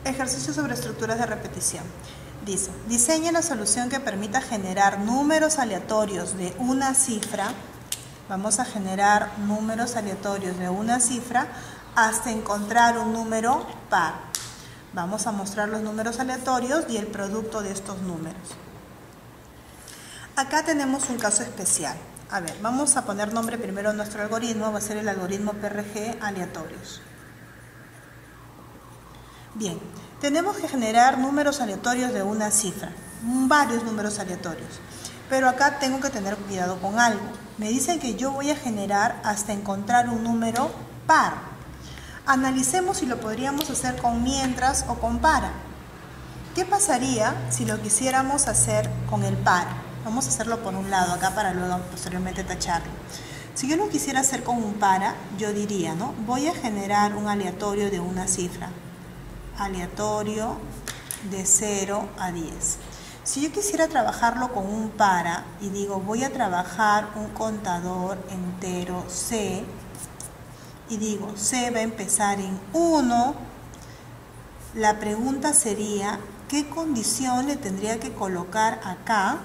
Ejercicio sobre estructuras de repetición. Dice, diseña la solución que permita generar números aleatorios de una cifra. Vamos a generar números aleatorios de una cifra hasta encontrar un número par. Vamos a mostrar los números aleatorios y el producto de estos números. Acá tenemos un caso especial. A ver, vamos a poner nombre primero a nuestro algoritmo. Va a ser el algoritmo PRG aleatorios. Bien, tenemos que generar números aleatorios de una cifra, varios números aleatorios. Pero acá tengo que tener cuidado con algo. Me dice que yo voy a generar hasta encontrar un número par. Analicemos si lo podríamos hacer con mientras o con para. ¿Qué pasaría si lo quisiéramos hacer con el para? Vamos a hacerlo por un lado acá para luego posteriormente tacharlo. Si yo lo quisiera hacer con un para, yo diría, ¿no? Voy a generar un aleatorio de una cifra. Aleatorio de 0 a 10. Si yo quisiera trabajarlo con un para y digo voy a trabajar un contador entero C y digo C va a empezar en 1, la pregunta sería ¿qué condición le tendría que colocar acá?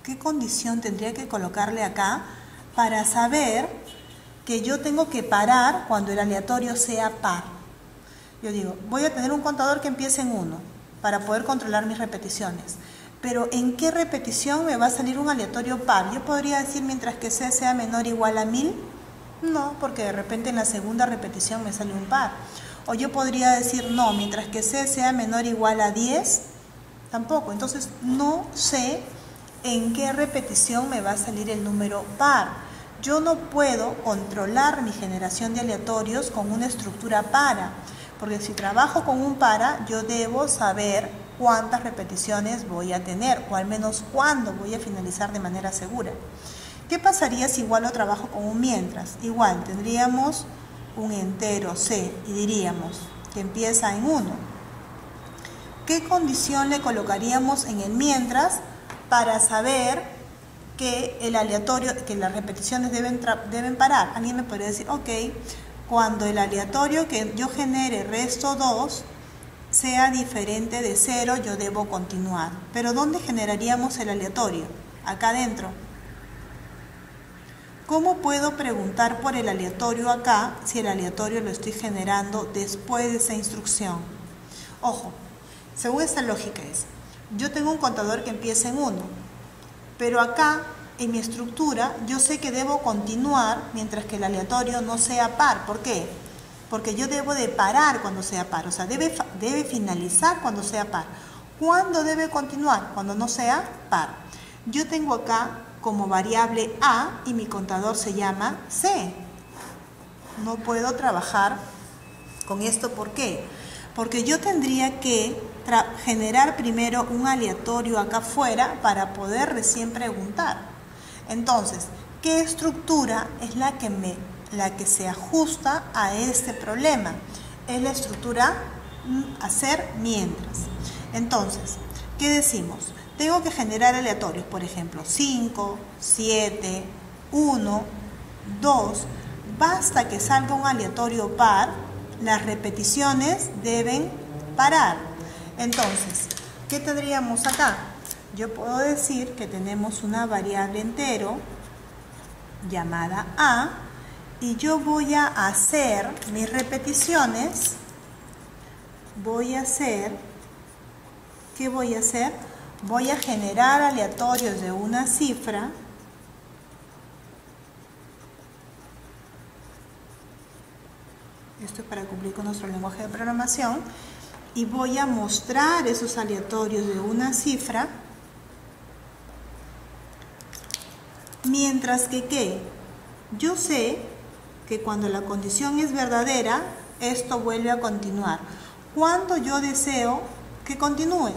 ¿Qué condición tendría que colocarle acá para saber que yo tengo que parar cuando el aleatorio sea par? Yo digo, voy a tener un contador que empiece en 1 para poder controlar mis repeticiones. Pero ¿en qué repetición me va a salir un aleatorio par? Yo podría decir mientras que C sea menor o igual a 1000. No, porque de repente en la segunda repetición me sale un par. O yo podría decir no, mientras que C sea menor o igual a 10. Tampoco. Entonces no sé en qué repetición me va a salir el número par. Yo no puedo controlar mi generación de aleatorios con una estructura para, porque si trabajo con un para, yo debo saber cuántas repeticiones voy a tener, o al menos cuándo voy a finalizar de manera segura. ¿Qué pasaría si igual lo trabajo con un mientras? Igual, tendríamos un entero C y diríamos que empieza en 1. ¿Qué condición le colocaríamos en el mientras para saber que el aleatorio, que las repeticiones deben parar? Alguien me podría decir, ok, cuando el aleatorio que yo genere resto 2 sea diferente de 0, yo debo continuar. Pero ¿dónde generaríamos el aleatorio? Acá adentro. ¿Cómo puedo preguntar por el aleatorio acá si el aleatorio lo estoy generando después de esa instrucción? Ojo, según esta lógica es, yo tengo un contador que empieza en 1. Pero acá, en mi estructura, yo sé que debo continuar mientras que el aleatorio no sea par. ¿Por qué? Porque yo debo de parar cuando sea par. O sea, debe finalizar cuando sea par. ¿Cuándo debe continuar? Cuando no sea par. Yo tengo acá como variable A y mi contador se llama C. No puedo trabajar con esto. ¿Por qué? Porque yo tendría que generar primero un aleatorio acá afuera para poder recién preguntar. Entonces, ¿qué estructura es la que se ajusta a este problema? Es la estructura hacer mientras. Entonces, ¿qué decimos? Tengo que generar aleatorios, por ejemplo, 5, 7, 1, 2. Basta que salga un aleatorio par, las repeticiones deben parar. Entonces, ¿qué tendríamos acá? Yo puedo decir que tenemos una variable entero llamada A y yo voy a hacer mis repeticiones. ¿Qué voy a hacer? Voy a generar aleatorios de una cifra. Esto es para cumplir con nuestro lenguaje de programación. Y voy a mostrar esos aleatorios de una cifra. Mientras que, ¿qué? Yo sé que cuando la condición es verdadera, esto vuelve a continuar. ¿Cuándo yo deseo que continúe?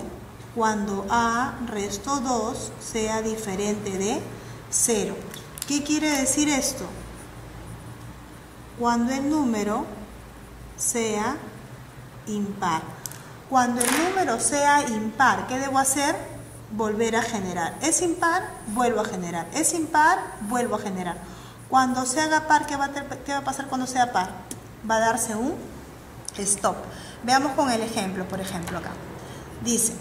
Cuando A resto 2 sea diferente de 0. ¿Qué quiere decir esto? Cuando el número sea impar. Cuando el número sea impar, ¿qué debo hacer? Volver a generar. ¿Es impar? Vuelvo a generar. ¿Es impar? Vuelvo a generar. Cuando se haga par, ¿qué va a pasar cuando sea par? Va a darse un Stop. Veamos con el ejemplo, por ejemplo acá. Dice,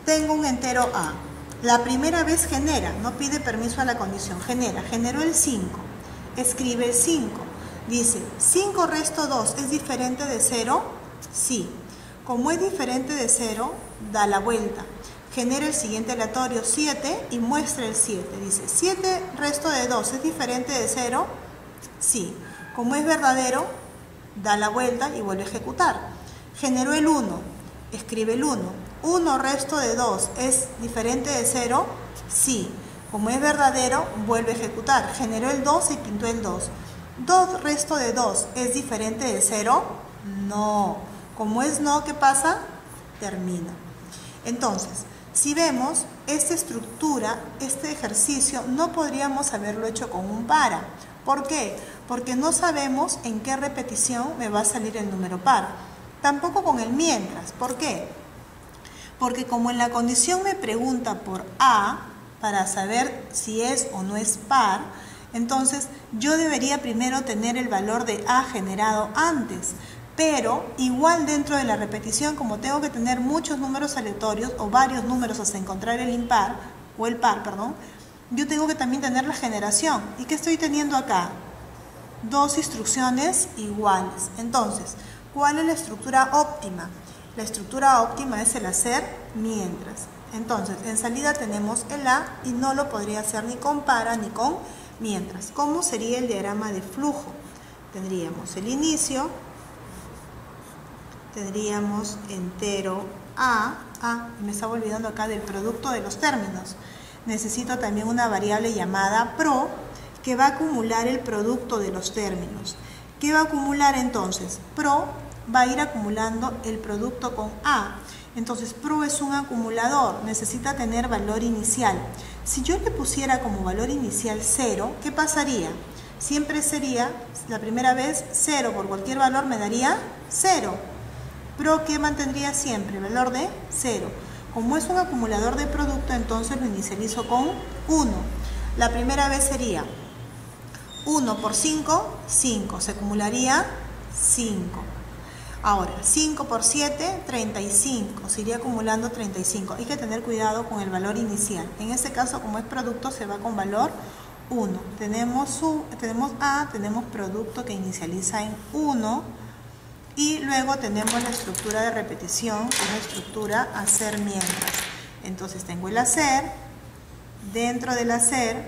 tengo un entero A. La primera vez genera, no pide permiso a la condición, generó el 5. Escribe el 5. Dice, 5 resto 2, ¿es diferente de 0? Sí. Como es diferente de 0, da la vuelta. Genera el siguiente aleatorio 7 y muestra el 7. Dice, 7 resto de 2, ¿es diferente de 0? Sí. Como es verdadero, da la vuelta y vuelve a ejecutar. Generó el 1. Escribe el 1. 1 resto de 2 es diferente de 0. Sí. Como es verdadero, vuelve a ejecutar. Generó el 2 y pintó el 2. 2 resto de 2 es diferente de 0. No. Como es no, ¿qué pasa? Termina. Entonces, si vemos esta estructura, este ejercicio, no podríamos haberlo hecho con un para. ¿Por qué? Porque no sabemos en qué repetición me va a salir el número par. Tampoco con el mientras. ¿Por qué? Porque como en la condición me pregunta por A, para saber si es o no es par, entonces yo debería primero tener el valor de A generado antes. Pero igual dentro de la repetición, como tengo que tener muchos números aleatorios o varios números hasta encontrar el impar, o el par, perdón, yo tengo que también tener la generación. ¿Y qué estoy teniendo acá? Dos instrucciones iguales. Entonces, ¿cuál es la estructura óptima? La estructura óptima es el hacer mientras. Entonces, en salida tenemos el A y no lo podría hacer ni con para ni con mientras. ¿Cómo sería el diagrama de flujo? Tendríamos el inicio, tendríamos entero A, me estaba olvidando acá del producto de los términos. Necesito también una variable llamada pro que va a acumular el producto de los términos. ¿Qué va a acumular entonces? Pro va a ir acumulando el producto con A. Entonces, pro es un acumulador, necesita tener valor inicial. Si yo le pusiera como valor inicial 0, ¿qué pasaría? Siempre sería, la primera vez, 0 por cualquier valor me daría 0. Pro, ¿qué mantendría siempre? El valor de 0. Como es un acumulador de producto, entonces lo inicializo con 1. La primera vez sería 1 por 5, 5. Se acumularía 5. Ahora, 5 por 7, 35. Se iría acumulando 35. Hay que tener cuidado con el valor inicial. En este caso, como es producto, se va con valor 1. Tenemos A, tenemos producto que inicializa en 1. Y luego tenemos la estructura de repetición, que es la estructura hacer mientras. Entonces tengo el hacer. Dentro del hacer,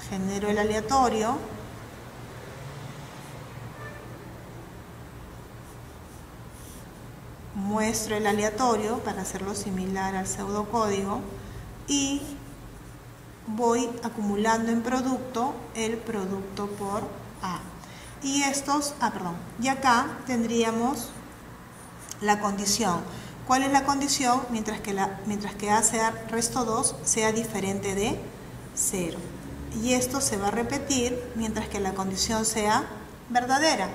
genero el aleatorio. Muestro el aleatorio para hacerlo similar al pseudocódigo y voy acumulando en producto el producto por A. Y y acá tendríamos la condición. ¿Cuál es la condición? Mientras que A sea resto 2 sea diferente de 0. Y esto se va a repetir mientras que la condición sea verdadera.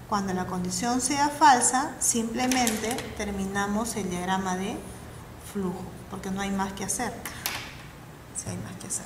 Cuando la condición sea falsa, simplemente terminamos el diagrama de flujo, porque no hay más que hacer. Sí, hay más que hacer.